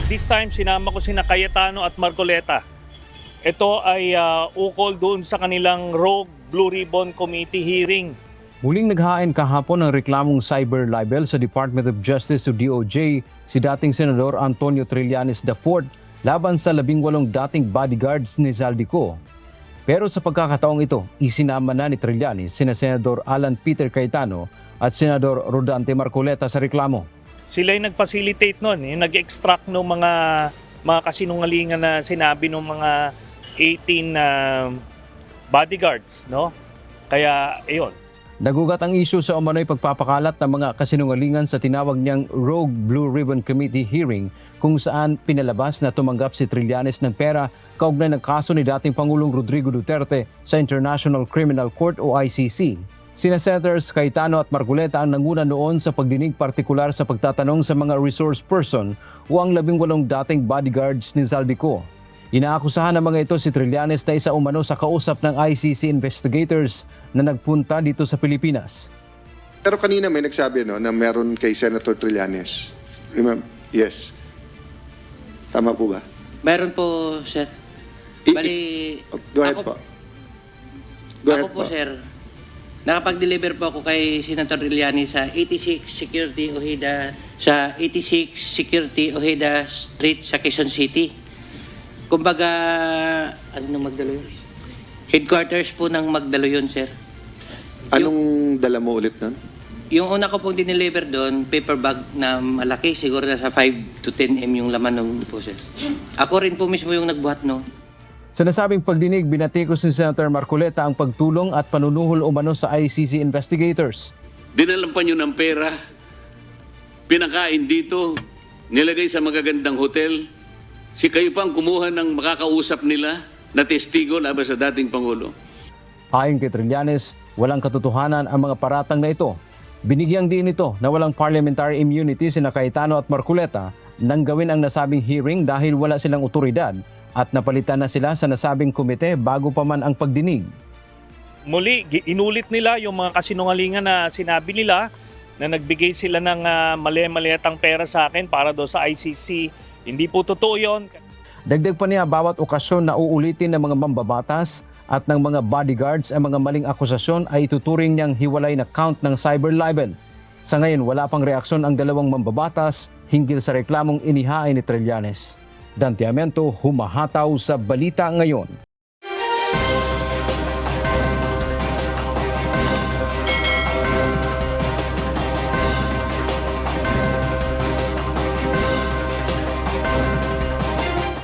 This time, sinama ko sina Cayetano at Marcoleta. Ito ay ukol doon sa kanilang Rogue Blue Ribbon Committee hearing. Muling naghain kahapon ng reklamong cyber libel sa Department of Justice o DOJ si dating Senador Antonio Trillanes IV laban sa 18 dating bodyguards ni Zaldico. Pero sa pagkakataong ito, isinama na ni Trillanes sina Senador Alan Peter Cayetano at Senador Rodante Marcoleta sa reklamo. Sila yung nag-facilitate nun, nag-extract ng mga kasinungalingan na sinabi ng mga 18 bodyguards, no? Kaya, ayun. Nagugat ang isyu sa umano'y pagpapakalat ng mga kasinungalingan sa tinawag niyang Rogue Blue Ribbon Committee hearing kung saan pinalabas na tumanggap si Trillanes ng pera kaugnay ng kaso ni dating Pangulong Rodrigo Duterte sa International Criminal Court o ICC. Sina Senators Cayetano at Marcoleta ang nanguna noon sa pagdinig partikular sa pagtatanong sa mga resource person o ang 18 dating bodyguards ni Zaldico. Inaakusahan ng mga ito si Trillanes na isa umano sa kausap ng ICC investigators na nagpunta dito sa Pilipinas. Pero kanina may nagsabi na meron kay Senator Trillanes. Remember? Yes. Tama po ba? Meron po, sir. Bali, Go ahead po. Go ahead ako po, sir. Nakapag-deliver po ako kay Senator Trillanes sa 86 Security Ojeda Street sa Quezon City. Kumbaga, ano nung Magdalo yun? Headquarters po ng Magdalo yun, sir. Anong dala mo ulit nun? Yung una ko pong dineliver doon, paper bag na malaki, siguro nasa 5 to 10 m yung laman nung po, sir. Ako rin po mismo yung nagbuhat, no? Sa nasabing pagdinig, binatikos ni Senator Marcoleta ang pagtulong at panunuhol umano sa ICC investigators. Dinalampan nyo ng pera, pinakain dito, nilagay sa magagandang hotel. Si kayo pang kumuha ng makakausap nila na testigo laban sa dating Pangulo. Ayon kay Trillanes, walang katotohanan ang mga paratang na ito. Binigyang din ito na walang parliamentary immunity sina Cayetano at Marcoleta nang gawin ang nasabing hearing dahil wala silang otoridad at napalitan na sila sa nasabing komite bago pa man ang pagdinig. Muli, inulit nila yung mga kasinungalingan na sinabi nila na nagbigay sila ng mali-maliatang pera sa akin para do sa ICC. Hindi po totoo yun. Dagdag pa niya, bawat okasyon na uulitin ng mga mambabatas at ng mga bodyguards ang mga maling akusasyon ay ituturing niyang hiwalay na count ng cyber libel. Sa ngayon, wala pang reaksyon ang dalawang mambabatas hinggil sa reklamong inihain ni Trillanes. Dante Amento, humahataw sa Balita Ngayon.